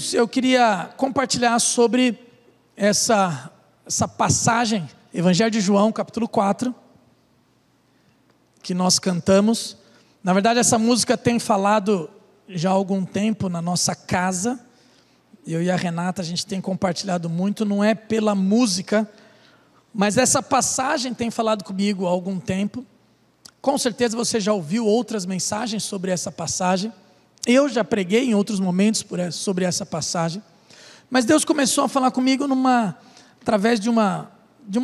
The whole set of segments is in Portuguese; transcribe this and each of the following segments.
Queridos, eu queria compartilhar sobre essa passagem, Evangelho de João, capítulo 4, que nós cantamos. Na verdade, essa música tem falado já há algum tempo na nossa casa. Eu e a Renata, a gente tem compartilhado muito, não é pela música, mas essa passagem tem falado comigo há algum tempo. Com certeza você já ouviu outras mensagens sobre essa passagem. Eu já preguei em outros momentos sobre essa passagem. Mas Deus começou a falar comigo através de uma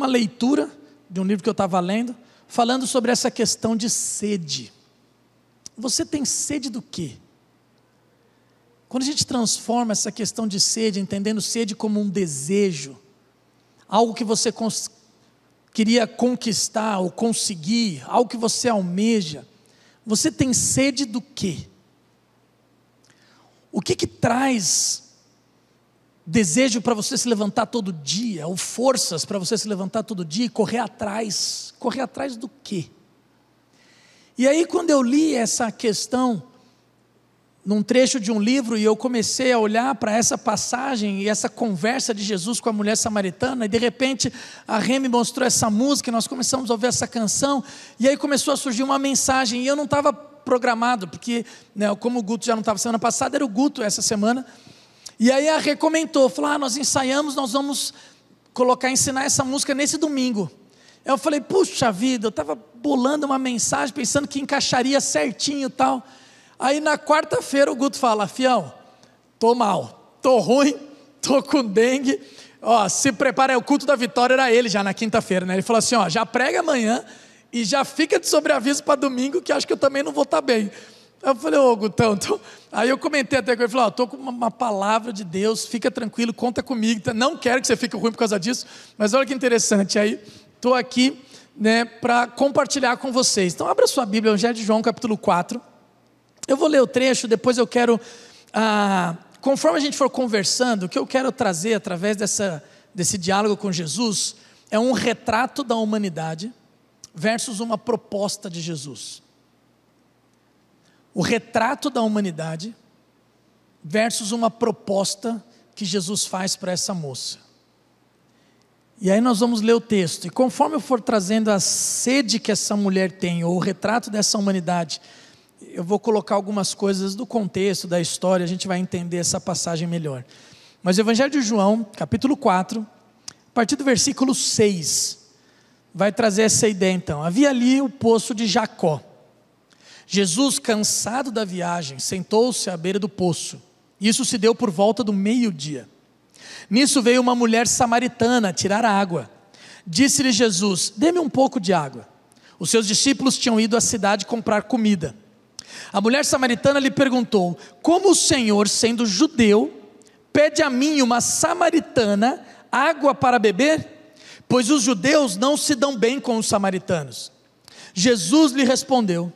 leitura, de um livro que eu estava lendo, falando sobre essa questão de sede. Você tem sede do quê? Quando a gente transforma essa questão de sede, entendendo sede como um desejo, algo que você queria conquistar ou conseguir, algo que você almeja, você tem sede do quê? O que traz desejo para você se levantar todo dia, ou forças para você se levantar todo dia e correr atrás do quê? E aí quando eu li essa questão, num trecho de um livro, e eu comecei a olhar para essa passagem, e essa conversa de Jesus com a mulher samaritana, e de repente a Rê me mostrou essa música, e nós começamos a ouvir essa canção, e aí começou a surgir uma mensagem, e eu não estava programado, porque como o Guto já não estava semana passada, era o Guto essa semana, e aí a Rê comentou, falou, nós ensaiamos, nós vamos ensinar essa música nesse domingo. Eu falei, puxa vida, eu estava bolando uma mensagem, pensando que encaixaria certinho e tal. Aí na quarta-feira o Guto fala, fião, tô mal, tô ruim, tô com dengue, se prepara, o culto da vitória era ele já na quinta-feira, né? Ele falou assim, já prega amanhã e já fica de sobreaviso para domingo, que acho que eu também não vou estar bem. Eu falei, Gutão, aí eu comentei até com ele, falei, tô com uma palavra de Deus, fica tranquilo, conta comigo, não quero que você fique ruim por causa disso, mas olha que interessante, aí estou aqui, para compartilhar com vocês. Então abra sua Bíblia, Evangelho de João, capítulo 4, eu vou ler o trecho, depois eu quero, conforme a gente for conversando, o que eu quero trazer através desse diálogo com Jesus, é um retrato da humanidade, versus uma proposta de Jesus. O retrato da humanidade, versus uma proposta que Jesus faz para essa moça. E aí nós vamos ler o texto, e conforme eu for trazendo a sede que essa mulher tem, ou o retrato dessa humanidade, eu vou colocar algumas coisas do contexto, da história, a gente vai entender essa passagem melhor. Mas o Evangelho de João, capítulo 4, a partir do versículo 6, vai trazer essa ideia então. Havia ali o poço de Jacó. Jesus, cansado da viagem, sentou-se à beira do poço. Isso se deu por volta do meio-dia. Nisso veio uma mulher samaritana tirar água. Disse-lhe Jesus, dê-me um pouco de água. Os seus discípulos tinham ido à cidade comprar comida. A mulher samaritana lhe perguntou, como o Senhor, sendo judeu, pede a mim, uma samaritana, água para beber? Pois os judeus não se dão bem com os samaritanos. Jesus lhe respondeu,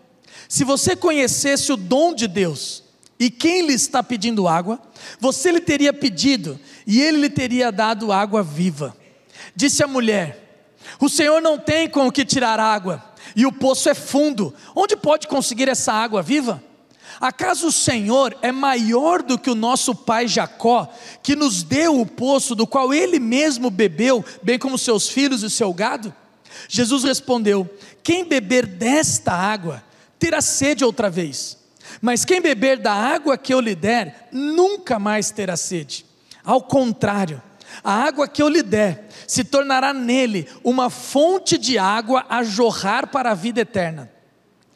se você conhecesse o dom de Deus, e quem lhe está pedindo água, você lhe teria pedido, e ele lhe teria dado água viva. Disse a mulher, o Senhor não tem com o que tirar água, e o poço é fundo, onde pode conseguir essa água viva? Acaso o Senhor é maior do que o nosso pai Jacó, que nos deu o poço do qual ele mesmo bebeu, bem como seus filhos e seu gado? Jesus respondeu, quem beber desta água, terá sede outra vez, mas quem beber da água que eu lhe der, nunca mais terá sede. Ao contrário, a água que eu lhe der, se tornará nele uma fonte de água a jorrar para a vida eterna.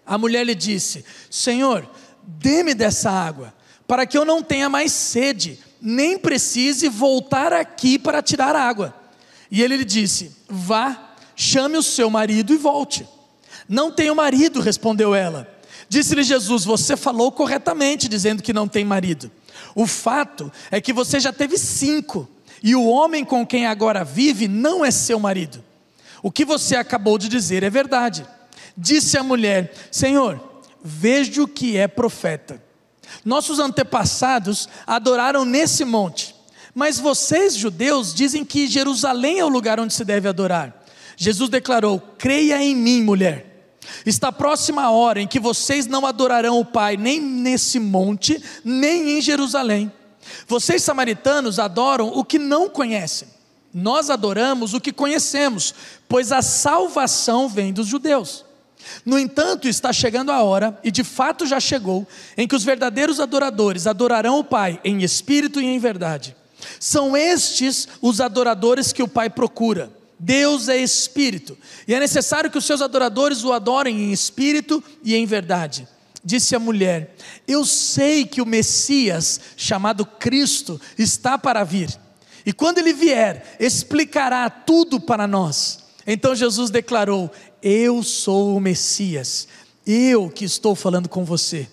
A mulher lhe disse, Senhor, dê-me dessa água, para que eu não tenha mais sede, nem precise voltar aqui para tirar água. E ele lhe disse, vá, chame o seu marido e volte. Não tenho marido, respondeu ela. Disse-lhe Jesus, você falou corretamente, dizendo que não tem marido. O fato é que você já teve 5, e o homem com quem agora vive não é seu marido. O que você acabou de dizer é verdade. Disse a mulher, Senhor, vejo que é profeta. Nossos antepassados adoraram nesse monte, mas vocês, judeus, dizem que Jerusalém é o lugar onde se deve adorar. Jesus declarou, creia em mim, mulher. Está próxima a hora em que vocês não adorarão o Pai, nem nesse monte, nem em Jerusalém. Vocês samaritanos adoram o que não conhecem. Nós adoramos o que conhecemos, pois a salvação vem dos judeus. No entanto, está chegando a hora, e de fato já chegou, em que os verdadeiros adoradores adorarão o Pai em espírito e em verdade. São estes os adoradores que o Pai procura. Deus é espírito, e é necessário que os seus adoradores o adorem em espírito e em verdade. Disse a mulher: eu sei que o Messias, chamado Cristo, está para vir, e quando ele vier, explicará tudo para nós. Então Jesus declarou: eu sou o Messias, eu que estou falando com você.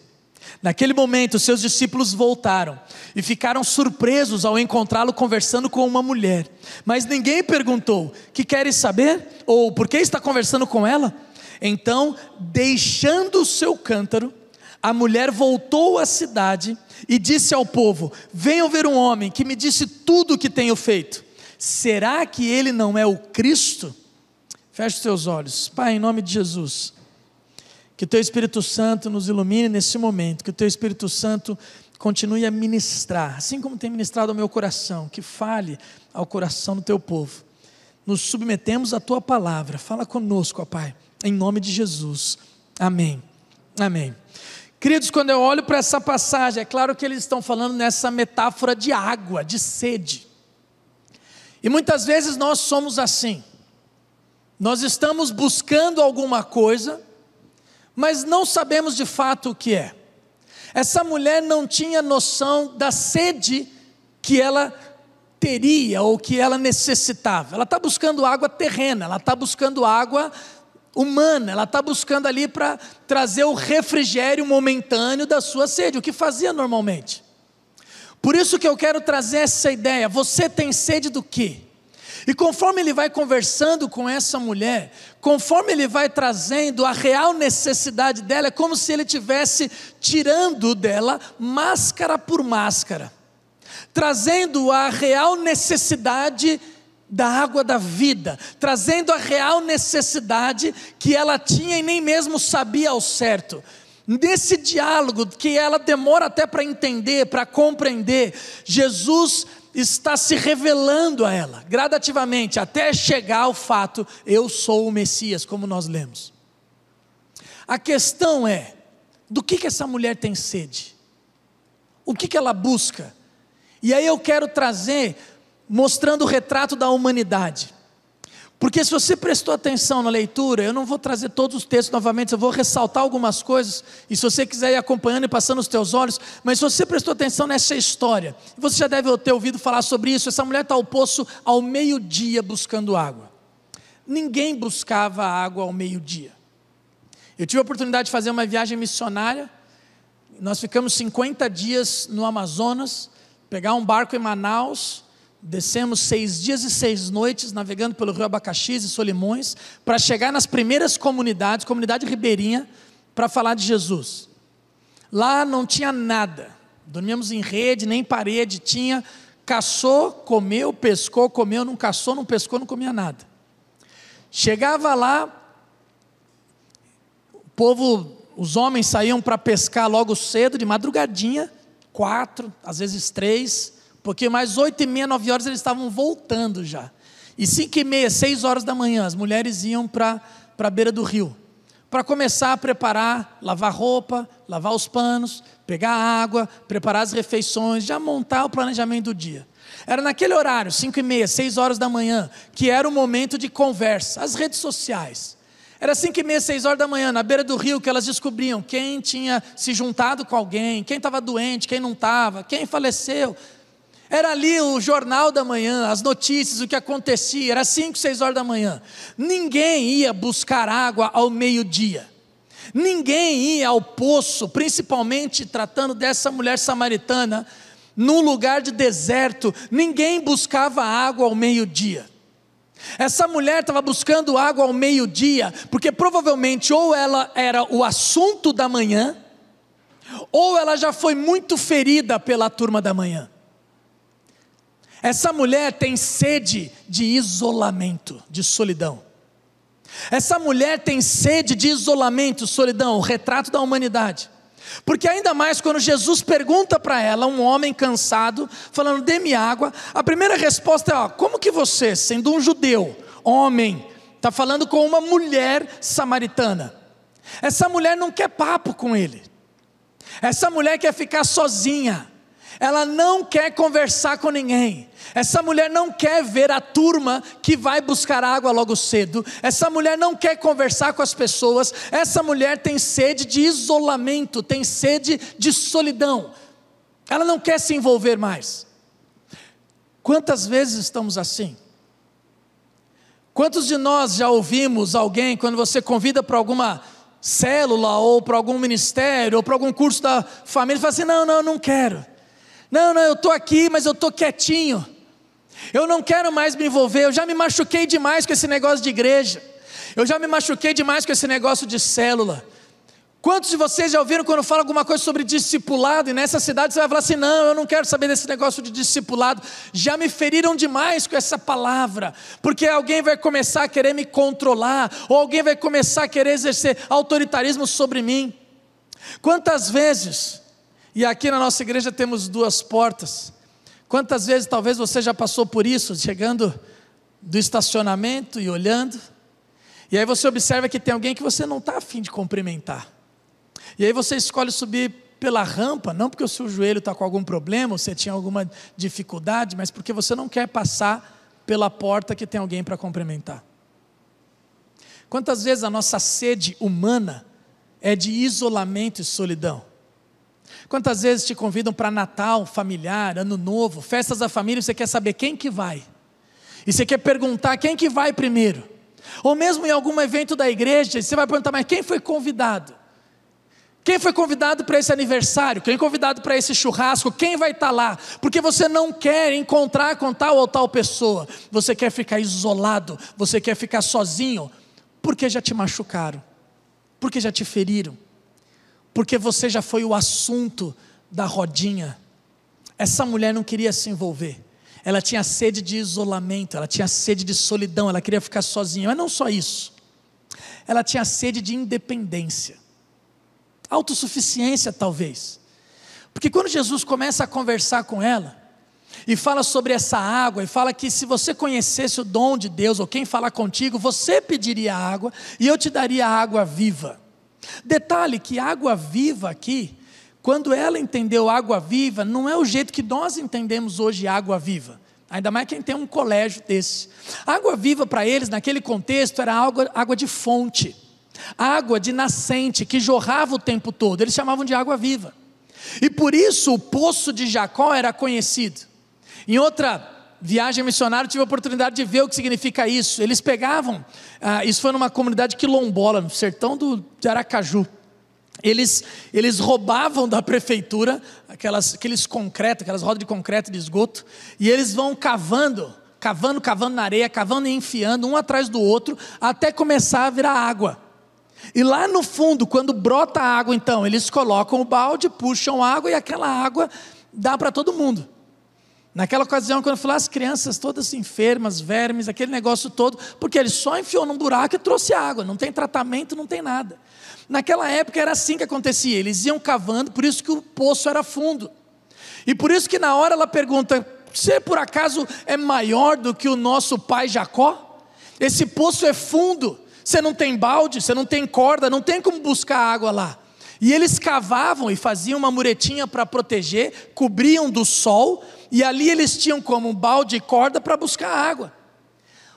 Naquele momento, seus discípulos voltaram e ficaram surpresos ao encontrá-lo conversando com uma mulher. Mas ninguém perguntou: que queres saber? Ou por que está conversando com ela? Então, deixando o seu cântaro, a mulher voltou à cidade e disse ao povo: venham ver um homem que me disse tudo o que tenho feito. Será que ele não é o Cristo? Feche os seus olhos. Pai, em nome de Jesus, que o Teu Espírito Santo nos ilumine nesse momento, que o Teu Espírito Santo continue a ministrar, assim como tem ministrado ao meu coração, que fale ao coração do Teu povo. Nos submetemos à Tua palavra, fala conosco, ó Pai, em nome de Jesus, amém, amém. Queridos, quando eu olho para essa passagem, é claro que eles estão falando nessa metáfora de água, de sede, e muitas vezes nós somos assim, nós estamos buscando alguma coisa, mas não sabemos de fato o que é. Essa mulher não tinha noção da sede que ela teria ou que ela necessitava. Ela está buscando água terrena, ela está buscando água humana, ela está buscando ali para trazer o refrigério momentâneo da sua sede, o que fazia normalmente. Por isso que eu quero trazer essa ideia: você tem sede do quê? E conforme ele vai conversando com essa mulher, conforme ele vai trazendo a real necessidade dela, é como se ele estivesse tirando dela máscara por máscara, trazendo a real necessidade da água da vida, trazendo a real necessidade que ela tinha e nem mesmo sabia ao certo. Nesse diálogo que ela demora até para entender, para compreender, Jesus está se revelando a ela, gradativamente, até chegar ao fato: eu sou o Messias, como nós lemos. A questão é, do que essa mulher tem sede? O que ela busca? E aí eu quero trazer, mostrando o retrato da humanidade. Porque se você prestou atenção na leitura, eu não vou trazer todos os textos novamente, eu vou ressaltar algumas coisas, e se você quiser ir acompanhando e passando os teus olhos, mas se você prestou atenção nessa história, você já deve ter ouvido falar sobre isso. Essa mulher está ao poço ao meio-dia buscando água. Ninguém buscava água ao meio-dia. Eu tive a oportunidade de fazer uma viagem missionária, nós ficamos 50 dias no Amazonas, pegar um barco em Manaus, descemos 6 dias e 6 noites, navegando pelo rio Abacaxis e Solimões, para chegar nas primeiras comunidades, comunidade ribeirinha, para falar de Jesus. Lá não tinha nada, dormíamos em rede, nem parede tinha, caçou, comeu, pescou, comeu, não caçou, não pescou, não comia nada. Chegava lá, o povo, os homens saíam para pescar logo cedo, de madrugadinha, 4, às vezes 3, porque mais 8h30, 9 horas eles estavam voltando já. E 5h30, 6 horas da manhã, as mulheres iam para a beira do rio, para começar a preparar, lavar roupa, lavar os panos, pegar água, preparar as refeições, já montar o planejamento do dia. Era naquele horário, 5h30, 6 horas da manhã, que era o momento de conversa, as redes sociais. Era 5h30, 6 horas da manhã, na beira do rio, que elas descobriam quem tinha se juntado com alguém, quem estava doente, quem não estava, quem faleceu. Era ali o jornal da manhã, as notícias, o que acontecia, era 5, 6 horas da manhã. Ninguém ia buscar água ao meio-dia. Ninguém ia ao poço, principalmente tratando dessa mulher samaritana, num lugar de deserto. Ninguém buscava água ao meio-dia. Essa mulher estava buscando água ao meio-dia, porque provavelmente ou ela era o assunto da manhã, ou ela já foi muito ferida pela turma da manhã. Essa mulher tem sede de isolamento, de solidão. Essa mulher tem sede de isolamento, solidão, o retrato da humanidade. Porque ainda mais quando Jesus pergunta para ela, um homem cansado, falando, dê-me água, a primeira resposta é, como que você, sendo um judeu, homem, está falando com uma mulher samaritana? Essa mulher não quer papo com ele, essa mulher quer ficar sozinha, ela não quer conversar com ninguém, essa mulher não quer ver a turma que vai buscar água logo cedo, essa mulher não quer conversar com as pessoas, essa mulher tem sede de isolamento, tem sede de solidão, ela não quer se envolver mais. Quantas vezes estamos assim? Quantos de nós já ouvimos alguém, quando você convida para alguma célula, ou para algum ministério, ou para algum curso da família, fala assim, não quero, não, eu estou aqui, mas eu estou quietinho, eu não quero mais me envolver, eu já me machuquei demais com esse negócio de igreja, eu já me machuquei demais com esse negócio de célula. Quantos de vocês já ouviram quando fala alguma coisa sobre discipulado, e nessa cidade você vai falar assim, não, eu não quero saber desse negócio de discipulado, já me feriram demais com essa palavra, porque alguém vai começar a querer me controlar, ou alguém vai começar a querer exercer autoritarismo sobre mim. Quantas vezes, e aqui na nossa igreja temos 2 portas, quantas vezes talvez você já passou por isso, chegando do estacionamento e olhando, e aí você observa que tem alguém que você não está a fim de cumprimentar, e aí você escolhe subir pela rampa, não porque o seu joelho está com algum problema, ou você tinha alguma dificuldade, mas porque você não quer passar pela porta que tem alguém para cumprimentar. Quantas vezes a nossa sede humana é de isolamento e solidão? Quantas vezes te convidam para Natal, familiar, Ano Novo, festas da família, e você quer saber quem que vai, e você quer perguntar quem que vai primeiro, ou mesmo em algum evento da igreja, você vai perguntar, mas quem foi convidado? Quem foi convidado para esse aniversário? Quem foi convidado para esse churrasco? Quem vai estar lá? Porque você não quer encontrar com tal ou tal pessoa, você quer ficar isolado, você quer ficar sozinho, porque já te machucaram, porque já te feriram, porque você já foi o assunto da rodinha. Essa mulher não queria se envolver, ela tinha sede de isolamento, ela tinha sede de solidão, ela queria ficar sozinha, mas não só isso, ela tinha sede de independência, autossuficiência talvez, porque quando Jesus começa a conversar com ela, e fala sobre essa água, e fala que se você conhecesse o dom de Deus, ou quem falar contigo, você pediria água, e eu te daria água viva. Detalhe que água viva aqui, quando ela entendeu água viva, não é o jeito que nós entendemos hoje água viva, ainda mais quem tem um colégio desse. Água viva para eles, naquele contexto, era água de fonte, água de nascente, que jorrava o tempo todo, eles chamavam de água viva, e por isso o poço de Jacó era conhecido. Em outra viagem missionária, eu tive a oportunidade de ver o que significa isso. Eles pegavam, isso foi numa comunidade quilombola, no sertão de Aracaju. Eles roubavam da prefeitura aqueles concretos, aquelas rodas de concreto de esgoto, e eles vão cavando na areia, cavando e enfiando um atrás do outro, até começar a virar água. E lá no fundo, quando brota a água, então, eles colocam o balde, puxam água, e aquela água dá para todo mundo. Naquela ocasião, quando eu fui lá, as crianças todas enfermas, vermes, aquele negócio todo, porque ele só enfiou num buraco e trouxe água, não tem tratamento, não tem nada. Naquela época era assim que acontecia, eles iam cavando, por isso que o poço era fundo. E por isso que na hora ela pergunta, você por acaso é maior do que o nosso pai Jacó? Esse poço é fundo, você não tem balde, você não tem corda, não tem como buscar água lá. E eles cavavam e faziam uma muretinha para proteger, cobriam do sol, e ali eles tinham como um balde e corda para buscar água.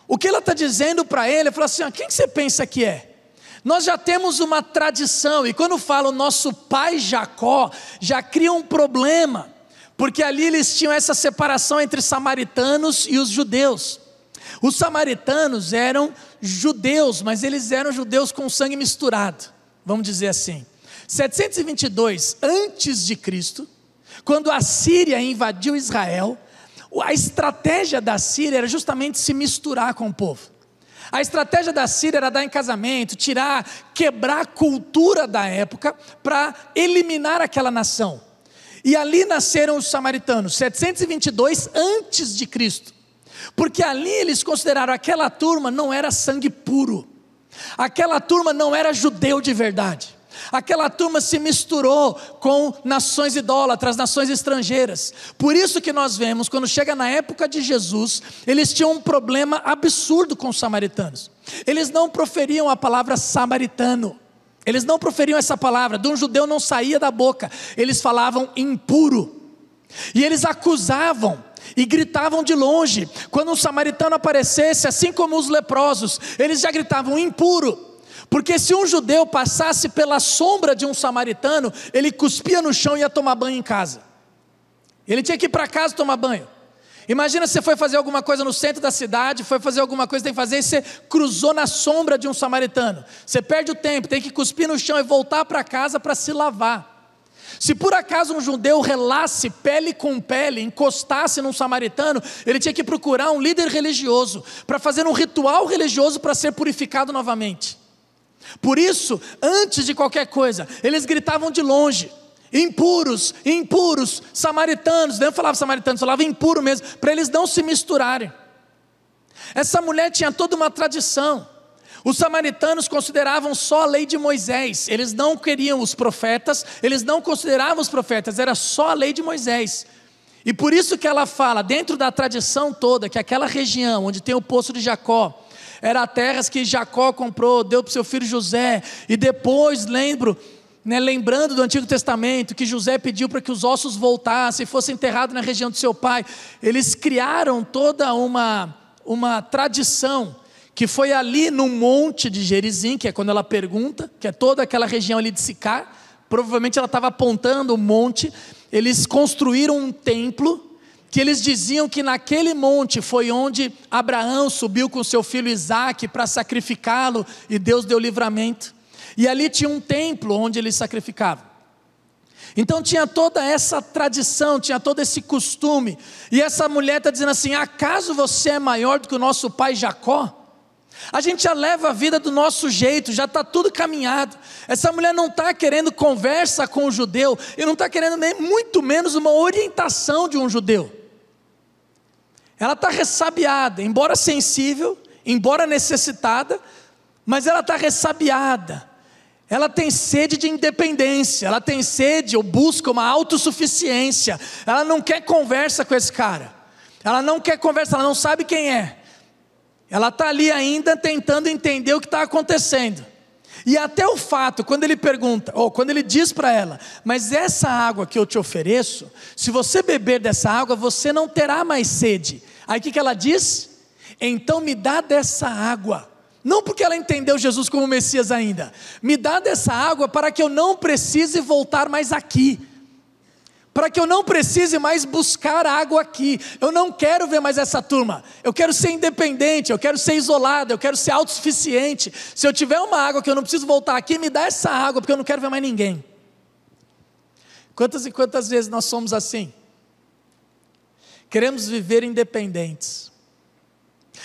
O que ela está dizendo para ele, ela fala assim, quem que você pensa que é? Nós já temos uma tradição, e quando fala o nosso pai Jacó, já cria um problema, porque ali eles tinham essa separação entre samaritanos e os judeus. Os samaritanos eram judeus, mas eles eram judeus com sangue misturado, vamos dizer assim. 722 antes de Cristo, quando a Síria invadiu Israel, a estratégia da Síria era justamente se misturar com o povo. A estratégia da Síria era dar em casamento, quebrar a cultura da época para eliminar aquela nação. E ali nasceram os samaritanos, 722 antes de Cristo. Porque ali eles consideraram aquela turma não era sangue puro. Aquela turma não era judeu de verdade. Aquela turma se misturou com nações idólatras, nações estrangeiras. Por isso que nós vemos, quando chega na época de Jesus, eles tinham um problema absurdo com os samaritanos. Eles não proferiam a palavra samaritano. Eles não proferiam essa palavra, de um judeu não saía da boca. Eles falavam impuro. E eles acusavam e gritavam de longe. Quando um samaritano aparecesse, assim como os leprosos, eles já gritavam impuro. Porque se um judeu passasse pela sombra de um samaritano, ele cuspia no chão e ia tomar banho em casa. Ele tinha que ir para casa tomar banho. Imagina se você foi fazer alguma coisa no centro da cidade, foi fazer alguma coisa que tem que fazer, e você cruzou na sombra de um samaritano. Você perde o tempo, tem que cuspir no chão e voltar para casa para se lavar. Se por acaso um judeu relasse pele com pele, encostasse num samaritano, ele tinha que procurar um líder religioso, para fazer um ritual religioso para ser purificado novamente. Por isso, antes de qualquer coisa, eles gritavam de longe: impuros, impuros, samaritanos. Não falava samaritanos, falava impuro mesmo, para eles não se misturarem. Essa mulher tinha toda uma tradição. Os samaritanos consideravam só a lei de Moisés. Eles não queriam os profetas, eles não consideravam os profetas, era só a lei de Moisés. E por isso que ela fala, dentro da tradição toda, que aquela região onde tem o poço de Jacó, era terras que Jacó comprou, deu para o seu filho José. E depois, lembrando do Antigo Testamento, que José pediu para que os ossos voltassem e fossem enterrados na região do seu pai. Eles criaram toda uma tradição, que foi ali no monte de Gerizim, que é quando ela pergunta, que é toda aquela região ali de Sicar. Provavelmente ela estava apontando o monte. Eles construíram um templo, que eles diziam que naquele monte foi onde Abraão subiu com seu filho Isaque para sacrificá-lo, e Deus deu livramento. E ali tinha um templo onde eles sacrificavam. Então tinha toda essa tradição, tinha todo esse costume. E essa mulher está dizendo assim: acaso você é maior do que o nosso pai Jacó? A gente já leva a vida do nosso jeito, já está tudo caminhado. Essa mulher não está querendo conversa com o judeu, e não está querendo nem muito menos uma orientação de um judeu. Ela está ressabiada, embora sensível, embora necessitada, mas ela está ressabiada. Ela tem sede de independência, ela tem sede ou busca uma autossuficiência. Ela não quer conversa com esse cara, ela não quer conversa, ela não sabe quem é. Ela está ali ainda tentando entender o que está acontecendo. E até o fato, quando ele pergunta, ou quando ele diz para ela: mas essa água que eu te ofereço, se você beber dessa água, você não terá mais sede. Aí o que ela diz? Então me dá dessa água. Não porque ela entendeu Jesus como Messias ainda. Me dá dessa água para que eu não precise voltar mais aqui. Para que eu não precise mais buscar água aqui. Eu não quero ver mais essa turma. Eu quero ser independente, eu quero ser isolado, eu quero ser autossuficiente. Se eu tiver uma água que eu não preciso voltar aqui, me dá essa água, porque eu não quero ver mais ninguém. Quantas e quantas vezes nós somos assim? Queremos viver independentes.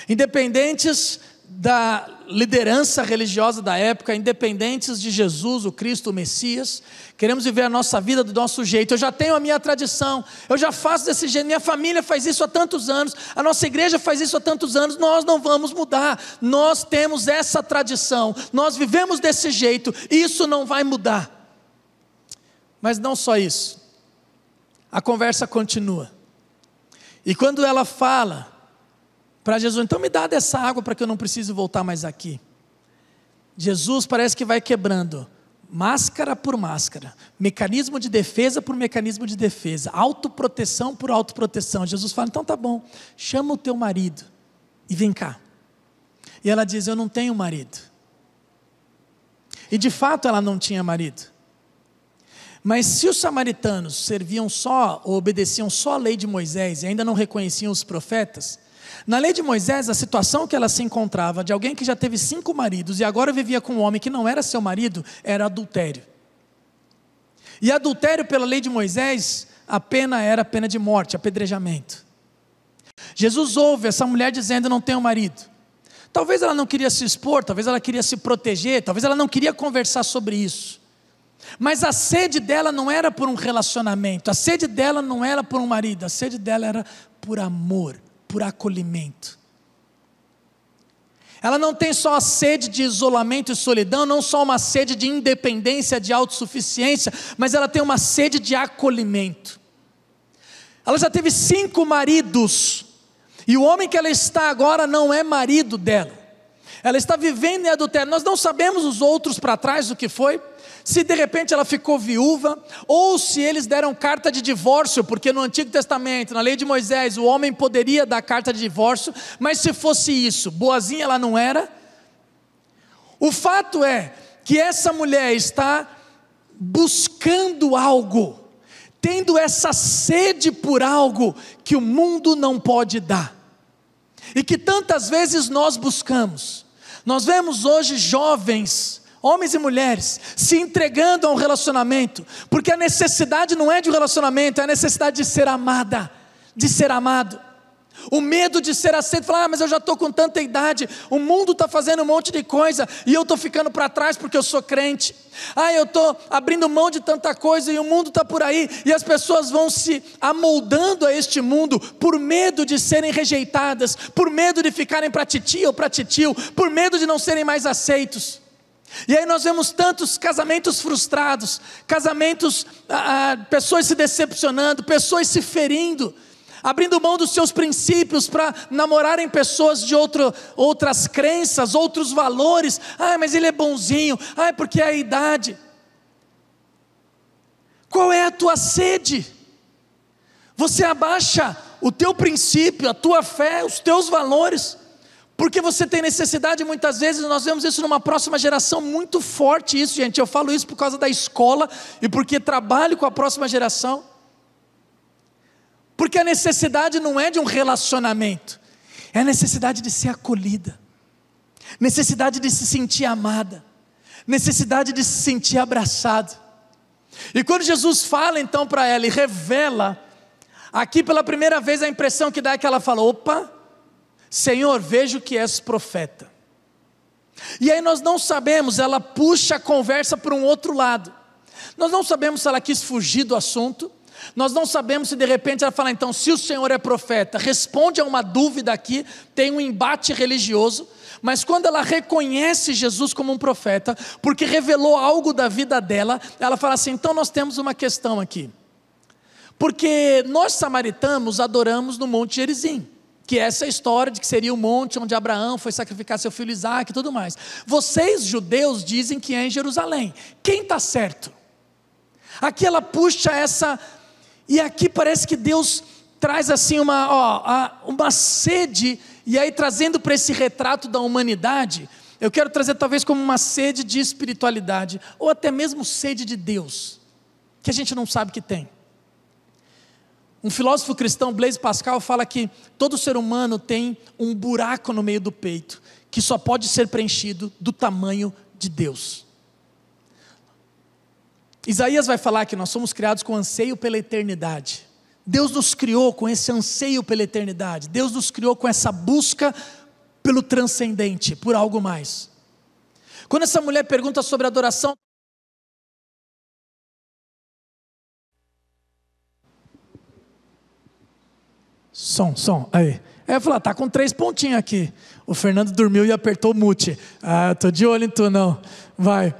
Independentes da liderança religiosa da época, independentes de Jesus, o Cristo, o Messias. Queremos viver a nossa vida do nosso jeito. Eu já tenho a minha tradição, eu já faço desse jeito, minha família faz isso há tantos anos, a nossa igreja faz isso há tantos anos, nós não vamos mudar. Nós temos essa tradição, nós vivemos desse jeito, isso não vai mudar. Mas não só isso, a conversa continua. E quando ela fala para Jesus: então me dá dessa água para que eu não precise voltar mais aqui. Jesus parece que vai quebrando máscara por máscara, mecanismo de defesa por mecanismo de defesa, autoproteção por autoproteção. Jesus fala: então tá bom, chama o teu marido e vem cá. E ela diz: eu não tenho marido. E de fato ela não tinha marido. Mas se os samaritanos serviam só, ou obedeciam só a lei de Moisés e ainda não reconheciam os profetas, na lei de Moisés, a situação que ela se encontrava, de alguém que já teve 5 maridos e agora vivia com um homem que não era seu marido, era adultério. E adultério, pela lei de Moisés, a pena era a pena de morte, apedrejamento. Jesus ouve essa mulher dizendo: não tenho marido. Talvez ela não queria se expor, talvez ela queria se proteger, talvez ela não queria conversar sobre isso. Mas a sede dela não era por um relacionamento, a sede dela não era por um marido, a sede dela era por amor, por acolhimento. Ela não tem só a sede de isolamento e solidão, não só uma sede de independência, de autossuficiência, mas ela tem uma sede de acolhimento. Ela já teve 5 maridos, e o homem que ela está agora não é marido dela. Ela está vivendo em adultério. Nós não sabemos os outros para trás o que foi, se de repente ela ficou viúva, ou se eles deram carta de divórcio, porque no Antigo Testamento, na lei de Moisés, o homem poderia dar carta de divórcio, mas se fosse isso, boazinha ela não era. O fato é que essa mulher está buscando algo, tendo essa sede por algo que o mundo não pode dar, e que tantas vezes nós buscamos. Nós vemos hoje jovens, homens e mulheres, se entregando a um relacionamento, porque a necessidade não é de um relacionamento, é a necessidade de ser amada, de ser amado. O medo de ser aceito, falar, mas eu já estou com tanta idade, o mundo está fazendo um monte de coisa, e eu estou ficando para trás porque eu sou crente. Eu estou abrindo mão de tanta coisa, e o mundo está por aí, e as pessoas vão se amoldando a este mundo, por medo de serem rejeitadas, por medo de ficarem para titia ou para titio, por medo de não serem mais aceitos. E aí nós vemos tantos casamentos frustrados, casamentos, pessoas se decepcionando, pessoas se ferindo, abrindo mão dos seus princípios para namorarem pessoas de outras crenças, outros valores. Mas ele é bonzinho, porque é a idade. Qual é a tua sede? Você abaixa o teu princípio, a tua fé, os teus valores, porque você tem necessidade. Muitas vezes nós vemos isso numa próxima geração muito forte, isso, gente. Eu falo isso por causa da escola e porque trabalho com a próxima geração. Porque a necessidade não é de um relacionamento, é a necessidade de ser acolhida, necessidade de se sentir amada, necessidade de se sentir abraçado. E quando Jesus fala então para ela e revela, aqui pela primeira vez a impressão que dá é que ela fala, opa, Senhor, vejo que és profeta. E aí nós não sabemos, ela puxa a conversa para um outro lado. Nós não sabemos se ela quis fugir do assunto. Nós não sabemos se de repente ela fala, então, se o Senhor é profeta, responde a uma dúvida aqui, tem um embate religioso. Mas quando ela reconhece Jesus como um profeta, porque revelou algo da vida dela, ela fala assim, então nós temos uma questão aqui. Porque nós samaritanos adoramos no Monte Gerizim, que é essa história de que seria o monte onde Abraão foi sacrificar seu filho Isaque e tudo mais. Vocês, judeus, dizem que é em Jerusalém. Quem está certo? Aqui ela puxa essa... E aqui parece que Deus traz assim uma sede, e aí trazendo para esse retrato da humanidade, eu quero trazer talvez como uma sede de espiritualidade, ou até mesmo sede de Deus, que a gente não sabe que tem. Um filósofo cristão, Blaise Pascal, fala que todo ser humano tem um buraco no meio do peito, que só pode ser preenchido do tamanho de Deus. Isaías vai falar que nós somos criados com anseio pela eternidade. Deus nos criou com esse anseio pela eternidade. Deus nos criou com essa busca pelo transcendente, por algo mais. Quando essa mulher pergunta sobre adoração, som, aí. Aí eu falo, tá com 3 pontinhos aqui. O Fernando dormiu e apertou o mute. Tô de olho em tu não, vai.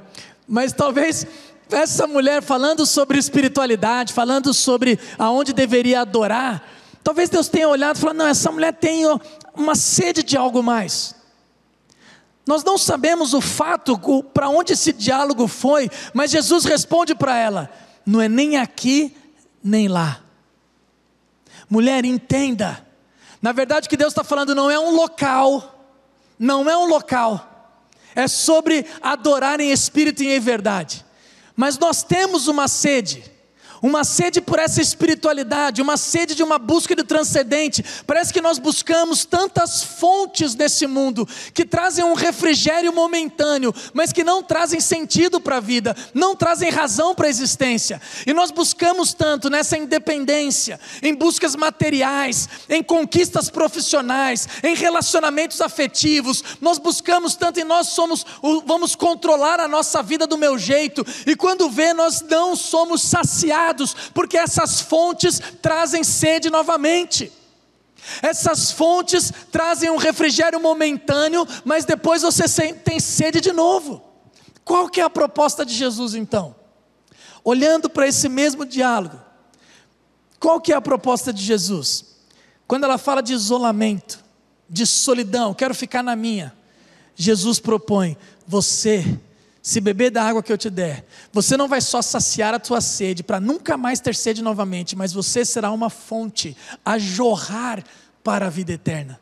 Mas talvez... essa mulher falando sobre espiritualidade, falando sobre aonde deveria adorar, talvez Deus tenha olhado e falado, não, essa mulher tem uma sede de algo mais. Nós não sabemos o fato, para onde esse diálogo foi, mas Jesus responde para ela, não é nem aqui, nem lá. Mulher, entenda, na verdade o que Deus está falando não é um local, é sobre adorar em espírito e em verdade. Mas nós temos uma sede por essa espiritualidade, uma sede de uma busca de transcendente. Parece que nós buscamos tantas fontes nesse mundo, que trazem um refrigério momentâneo, mas que não trazem sentido para a vida, não trazem razão para a existência. E nós buscamos tanto nessa independência, em buscas materiais, em conquistas profissionais, em relacionamentos afetivos. Nós buscamos tanto e nós vamos controlar a nossa vida do meu jeito. E quando vê, nós não somos saciados, porque essas fontes trazem sede novamente. Essas fontes trazem um refrigério momentâneo, mas depois você tem sede de novo. Qual que é a proposta de Jesus então? Olhando para esse mesmo diálogo, qual que é a proposta de Jesus? Quando ela fala de isolamento, de solidão, quero ficar na minha, Jesus propõe: você, se beber da água que eu te der, você não vai só saciar a tua sede, para nunca mais ter sede novamente, mas você será uma fonte a jorrar para a vida eterna.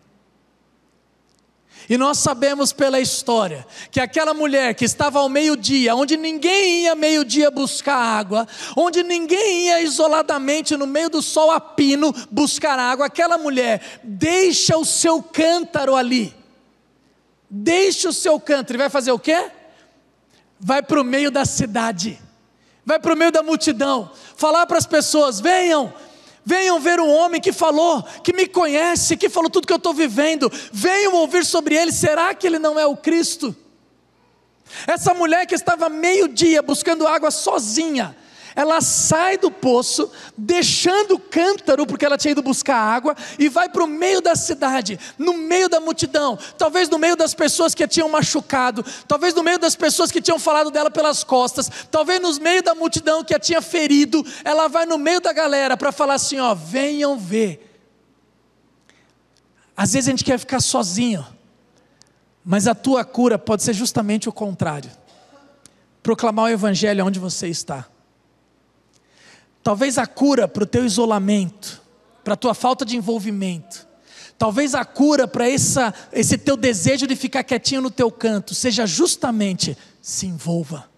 E nós sabemos pela história, que aquela mulher que estava ao meio-dia, onde ninguém ia meio-dia buscar água, onde ninguém ia isoladamente no meio do sol a pino buscar água, aquela mulher deixa o seu cântaro ali, deixa o seu cântaro, e vai fazer o quê? Vai para o meio da cidade, vai para o meio da multidão, falar para as pessoas: venham ver um homem que falou, que me conhece, que falou tudo que eu estou vivendo, venham ouvir sobre ele, será que ele não é o Cristo? Essa mulher que estava meio-dia buscando água sozinha, ela sai do poço, deixando o cântaro, porque ela tinha ido buscar água, e vai para o meio da cidade, no meio da multidão, talvez no meio das pessoas que a tinham machucado, talvez no meio das pessoas que tinham falado dela pelas costas, talvez no meio da multidão que a tinha ferido. Ela vai no meio da galera para falar assim: ó, venham ver. Às vezes a gente quer ficar sozinho, mas a tua cura pode ser justamente o contrário: proclamar o evangelho onde você está. Talvez a cura para o teu isolamento, para a tua falta de envolvimento, talvez a cura para esse teu desejo de ficar quietinho no teu canto, seja justamente: se envolva.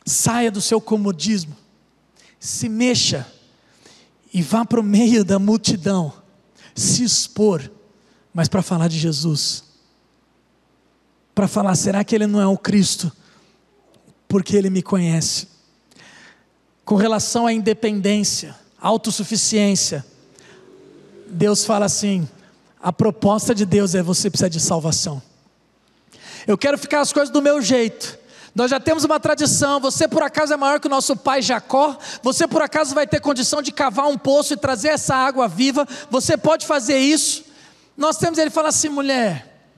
Saia do seu comodismo, se mexa e vá para o meio da multidão, se expor, mas para falar de Jesus, para falar: será que ele não é o Cristo? Porque ele me conhece. Com relação à independência, autossuficiência, Deus fala assim: a proposta de Deus é: você precisa de salvação. Eu quero ficar as coisas do meu jeito. Nós já temos uma tradição. Você por acaso é maior que o nosso pai Jacó? Você por acaso vai ter condição de cavar um poço e trazer essa água viva? Você pode fazer isso? Nós temos, ele fala assim: mulher,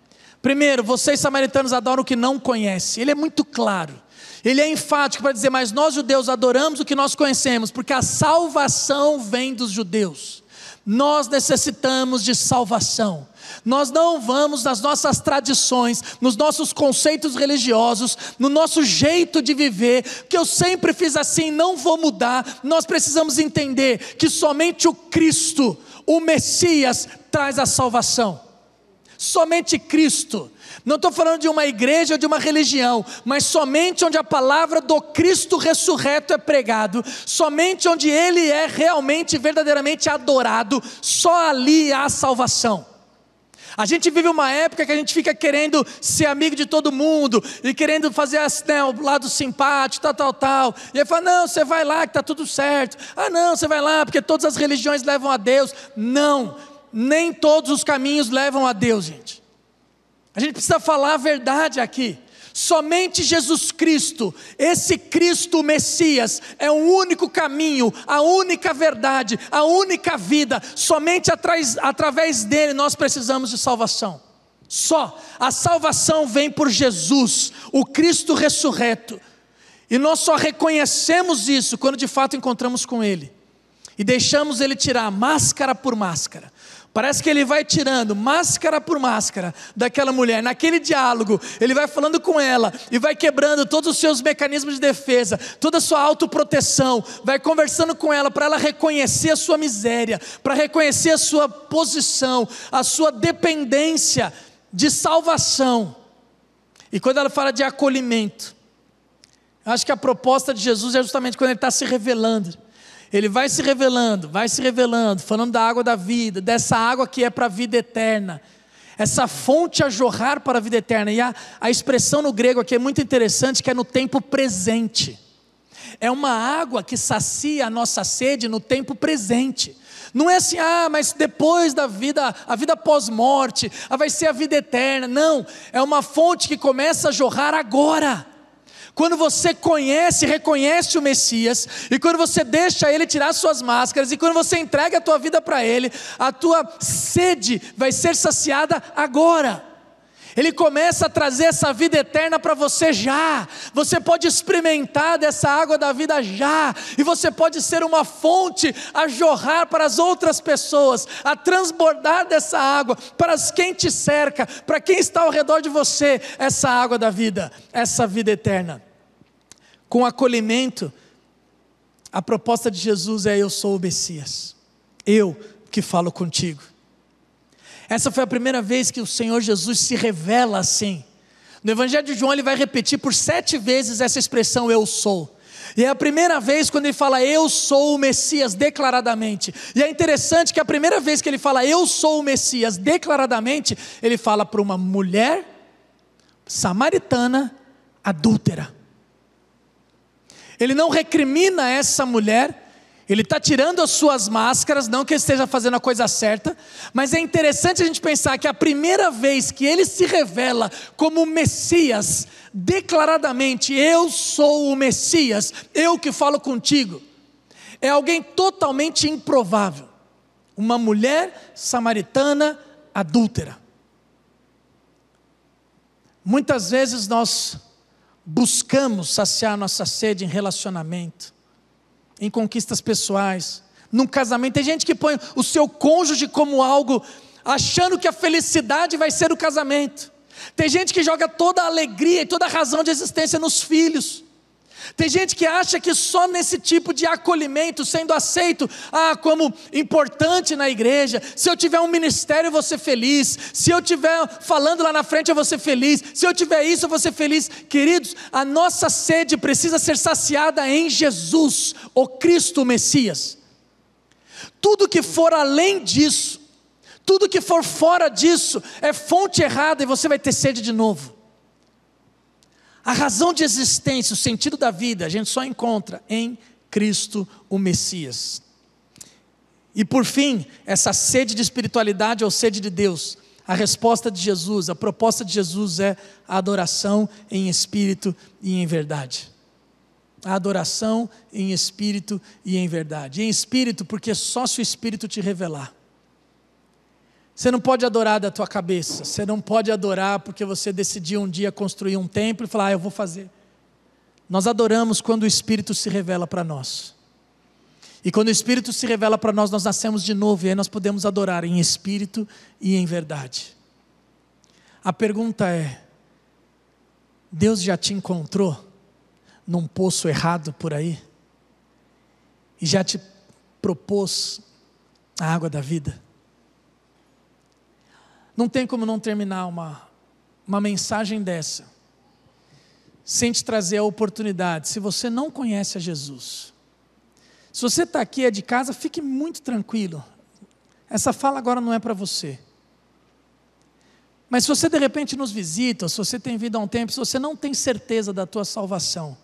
primeiro, vocês samaritanos adoram o que não conhecem. Ele é muito claro. Ele é enfático para dizer: mas nós judeus adoramos o que nós conhecemos, porque a salvação vem dos judeus. Nós necessitamos de salvação. Nós não vamos nas nossas tradições, nos nossos conceitos religiosos, no nosso jeito de viver, que eu sempre fiz assim, não vou mudar. Nós precisamos entender que somente o Cristo, o Messias, traz a salvação. Somente Cristo. Não estou falando de uma igreja ou de uma religião, mas somente onde a palavra do Cristo ressurreto é pregado, somente onde Ele é realmente, verdadeiramente adorado, só ali há salvação. A gente vive uma época que a gente fica querendo ser amigo de todo mundo, e querendo fazer o lado simpático, tal, e aí fala: não, você vai lá que está tudo certo, não, você vai lá porque todas as religiões levam a Deus. Não, nem todos os caminhos levam a Deus, gente. A gente precisa falar a verdade aqui. Somente Jesus Cristo, esse Cristo Messias, é o único caminho, a única verdade, a única vida. Somente através dele nós precisamos de salvação. Só a salvação vem por Jesus, o Cristo ressurreto. E nós só reconhecemos isso quando de fato encontramos com Ele e deixamos Ele tirar máscara por máscara. Parece que Ele vai tirando máscara por máscara daquela mulher. Naquele diálogo, Ele vai falando com ela e vai quebrando todos os seus mecanismos de defesa, toda a sua autoproteção, vai conversando com ela para ela reconhecer a sua miséria, para reconhecer a sua posição, a sua dependência de salvação. E quando ela fala de acolhimento, acho que a proposta de Jesus é justamente quando Ele está se revelando. Ele vai se revelando, falando da água da vida, dessa água que é para a vida eterna, essa fonte a jorrar para a vida eterna. E a expressão no grego aqui é muito interessante, que é no tempo presente. É uma água que sacia a nossa sede no tempo presente. Não é assim: mas depois da vida, a vida pós-morte, vai ser a vida eterna. Não, é uma fonte que começa a jorrar agora. quando você conhece, reconhece o Messias, e quando você deixa Ele tirar suas máscaras, e quando você entrega a tua vida para Ele, a tua sede vai ser saciada agora. Ele começa a trazer essa vida eterna para você já. Você pode experimentar dessa água da vida já. E você pode ser uma fonte a jorrar para as outras pessoas, a transbordar dessa água para quem te cerca, para quem está ao redor de você, essa água da vida, essa vida eterna. Com acolhimento, a proposta de Jesus é: eu sou o Messias, eu que falo contigo. Essa foi a primeira vez que o Senhor Jesus se revela assim. No Evangelho de João ele vai repetir por 7 vezes essa expressão eu sou. E é a primeira vez quando ele fala eu sou o Messias declaradamente. E é interessante que a primeira vez que ele fala eu sou o Messias declaradamente, ele fala para uma mulher samaritana adúltera. Ele não recrimina essa mulher. Ele está tirando as suas máscaras, não que ele esteja fazendo a coisa certa, mas é interessante a gente pensar que a primeira vez que ele se revela como Messias, declaradamente, eu sou o Messias, eu que falo contigo, é alguém totalmente improvável, uma mulher samaritana adúltera. Muitas vezes nós buscamos saciar nossa sede em relacionamento, em conquistas pessoais, num casamento. Tem gente que põe o seu cônjuge como algo, achando que a felicidade vai ser o casamento. Tem gente que joga toda a alegria e toda a razão de existência nos filhos. Tem gente que acha que só nesse tipo de acolhimento, sendo aceito como importante na igreja, se eu tiver um ministério eu vou ser feliz, se eu estiver falando lá na frente eu vou ser feliz, se eu tiver isso eu vou ser feliz. Queridos, a nossa sede precisa ser saciada em Jesus, o Cristo, o Messias. Tudo que for além disso, tudo que for fora disso, é fonte errada e você vai ter sede de novo. A razão de existência, o sentido da vida, a gente só encontra em Cristo, o Messias. E por fim, essa sede de espiritualidade ou sede de Deus, a resposta de Jesus, a proposta de Jesus é a adoração em espírito e em verdade. A adoração em espírito e em verdade. Em espírito, porque só se o Espírito te revelar. Você não pode adorar da tua cabeça, você não pode adorar porque você decidiu um dia construir um templo e falar, eu vou fazer. Nós adoramos quando o Espírito se revela para nós. E quando o Espírito se revela para nós, nós nascemos de novo e aí nós podemos adorar em espírito e em verdade. A pergunta é, Deus já te encontrou num poço errado por aí? E já te propôs a água da vida? Não tem como não terminar uma mensagem dessa sem te trazer a oportunidade. Se você não conhece a Jesus, se você está aqui, é de casa, fique muito tranquilo. Essa fala agora não é para você. Mas se você de repente nos visita, ou se você tem vindo há um tempo, se você não tem certeza da tua salvação,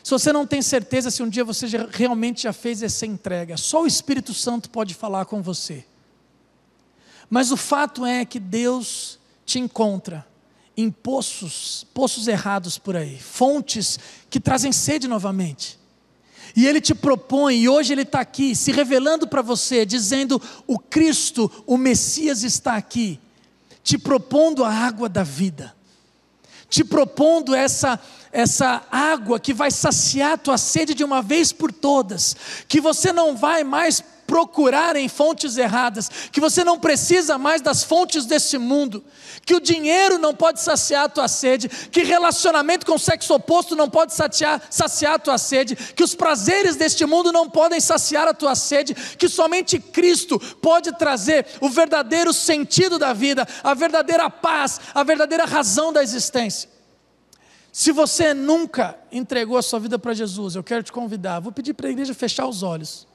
se você não tem certeza se um dia você realmente já fez essa entrega, só o Espírito Santo pode falar com você. Mas o fato é que Deus te encontra em poços errados por aí, fontes que trazem sede novamente. E Ele te propõe, e hoje Ele está aqui, se revelando para você, dizendo, o Cristo, o Messias está aqui, te propondo a água da vida, te propondo essa água que vai saciar a tua sede de uma vez por todas, que você não vai mais procurar em fontes erradas, que você não precisa mais das fontes desse mundo, que o dinheiro não pode saciar a tua sede, que relacionamento com o sexo oposto não pode saciar a tua sede, que os prazeres deste mundo não podem saciar a tua sede, que somente Cristo pode trazer o verdadeiro sentido da vida, a verdadeira paz, a verdadeira razão da existência. Se você nunca entregou a sua vida para Jesus, eu quero te convidar, vou pedir para a igreja fechar os olhos.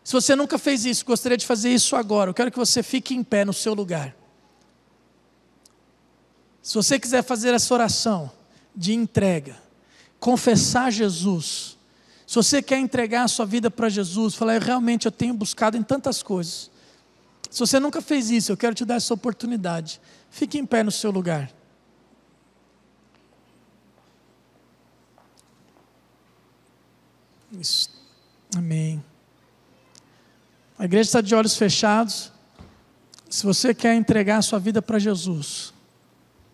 Se você nunca fez isso, gostaria de fazer isso agora, eu quero que você fique em pé no seu lugar. Se você quiser fazer essa oração de entrega, confessar Jesus, se você quer entregar a sua vida para Jesus, falar, realmente eu tenho buscado em tantas coisas. Se você nunca fez isso, eu quero te dar essa oportunidade. Fique em pé no seu lugar. Isso. Amém. A igreja está de olhos fechados. Se você quer entregar a sua vida para Jesus,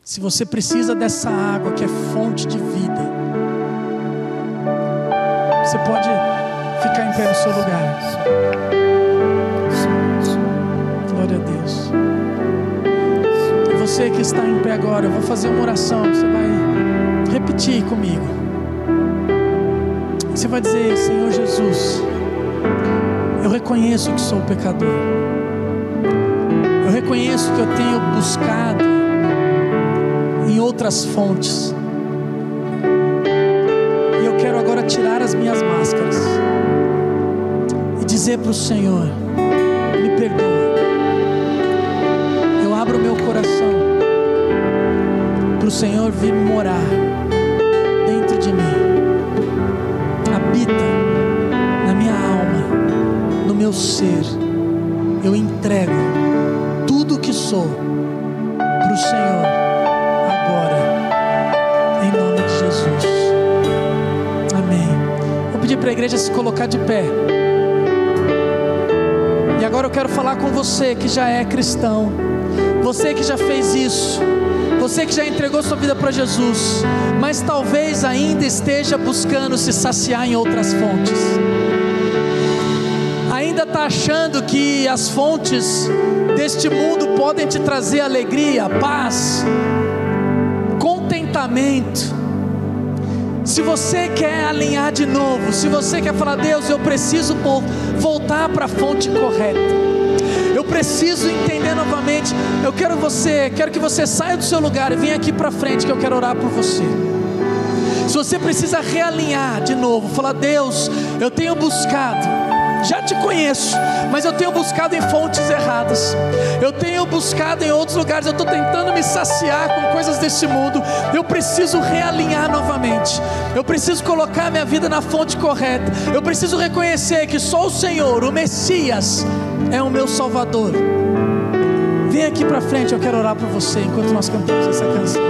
se você precisa dessa água que é fonte de vida, você pode ficar em pé no seu lugar. Glória a Deus. E você que está em pé agora, eu vou fazer uma oração. Você vai repetir comigo. Você vai dizer: Senhor Jesus, eu reconheço que sou pecador. Eu reconheço que eu tenho buscado em outras fontes. E eu quero agora tirar as minhas máscaras e dizer para o Senhor: me perdoa. Eu abro o meu coração para o Senhor vir morar dentro de mim. Habita na minha alma, no meu ser. Eu entrego tudo o que sou para o Senhor agora, em nome de Jesus. Amém. Vou pedir para a igreja se colocar de pé. E agora eu quero falar com você que já é cristão, você que já fez isso, você que já entregou sua vida para Jesus, mas talvez ainda esteja buscando se saciar em outras fontes. Ainda está achando que as fontes deste mundo podem te trazer alegria, paz, contentamento. Se você quer alinhar de novo, se você quer falar: Deus, eu preciso voltar para a fonte correta, eu preciso entender novamente. Eu quero que você saia do seu lugar e venha aqui para frente, que eu quero orar por você. Se você precisa realinhar de novo, falar: Deus, eu tenho buscado, já te conheço, mas eu tenho buscado em fontes erradas, eu tenho buscado em outros lugares, eu estou tentando me saciar com coisas deste mundo. Eu preciso realinhar novamente, eu preciso colocar minha vida na fonte correta, eu preciso reconhecer que só o Senhor, o Messias, é o meu Salvador. Vem aqui para frente, eu quero orar por você enquanto nós cantamos essa canção.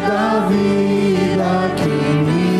Da vida que me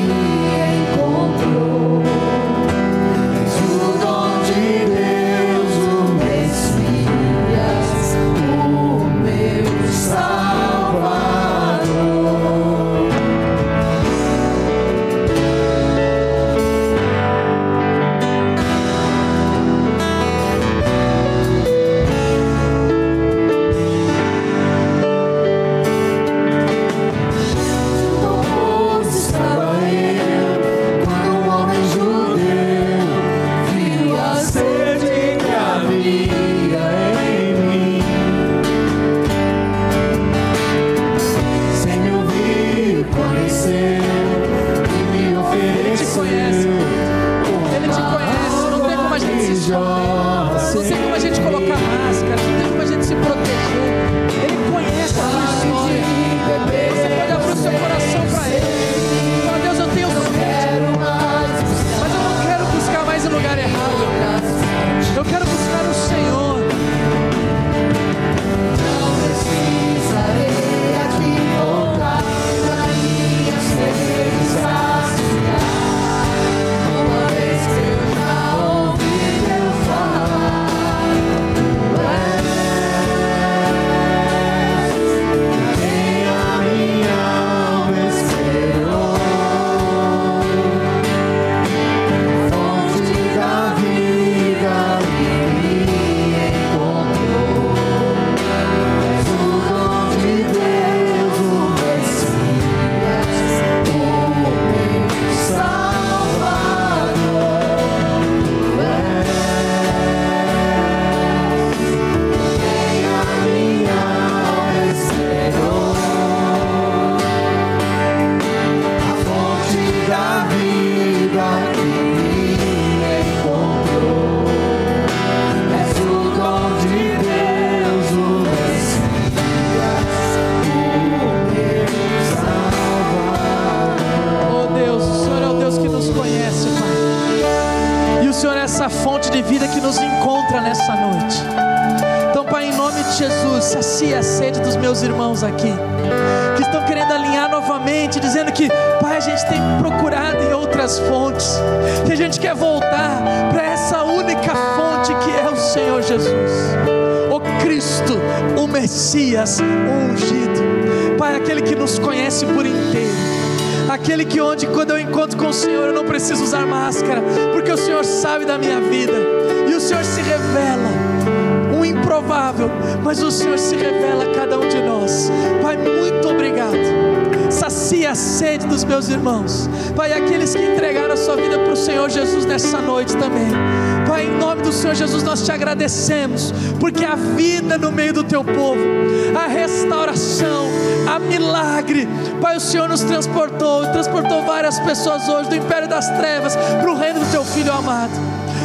de vida que nos encontra nessa noite. Então, Pai, em nome de Jesus, sacia a sede dos meus irmãos aqui, que estão querendo alinhar novamente, dizendo que, Pai, a gente tem procurado em outras fontes, que a gente quer voltar para essa única fonte que é o Senhor Jesus, o Cristo, o Messias, o ungido. Pai, aquele que nos conhece por inteiro, aquele que quando eu encontro com o Senhor, eu não preciso usar máscara, porque o Senhor sabe da minha vida, e o Senhor se revela, o improvável, mas o Senhor se revela a cada um de nós. Pai, muito obrigado. Sacia a sede dos meus irmãos, Pai, aqueles que entregaram a sua vida para o Senhor Jesus nessa noite também. Pai, em nome do Senhor Jesus, nós te agradecemos, porque a vida no meio do teu povo, a restauração, a milagre, Pai, o Senhor nos transportou várias pessoas hoje do império das trevas para o reino do teu Filho amado.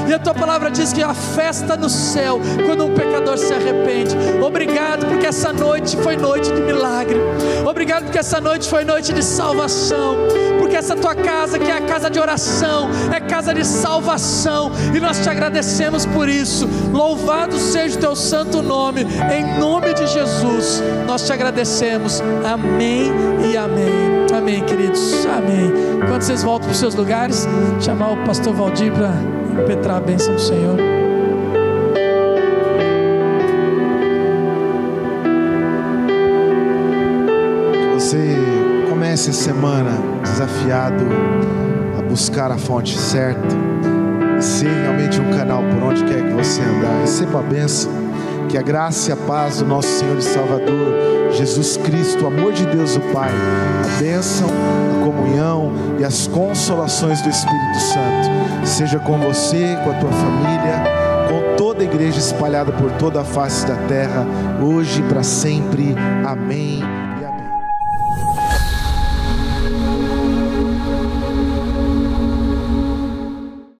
E a tua palavra diz que há festa no céu quando um pecador se arrepende. Obrigado porque essa noite foi noite de milagre. Obrigado porque essa noite foi noite de salvação. Porque essa tua casa, que é a casa de oração, é casa de salvação. E nós te agradecemos por isso. Louvado seja o teu santo nome. Em nome de Jesus, nós te agradecemos. Amém e amém. Amém, queridos. Amém. Quando vocês voltam para os seus lugares, chamar o pastor Valdir para impetrar a bênção do Senhor. Que você comece a semana desafiado a buscar a fonte certa e ser realmente um canal por onde quer que você andar. Receba a bênção. Que a graça e a paz do nosso Senhor e Salvador Jesus Cristo, o amor de Deus o Pai, a bênção, a comunhão e as consolações do Espírito Santo seja com você, com a tua família, com toda a igreja espalhada por toda a face da terra, hoje e para sempre. Amém.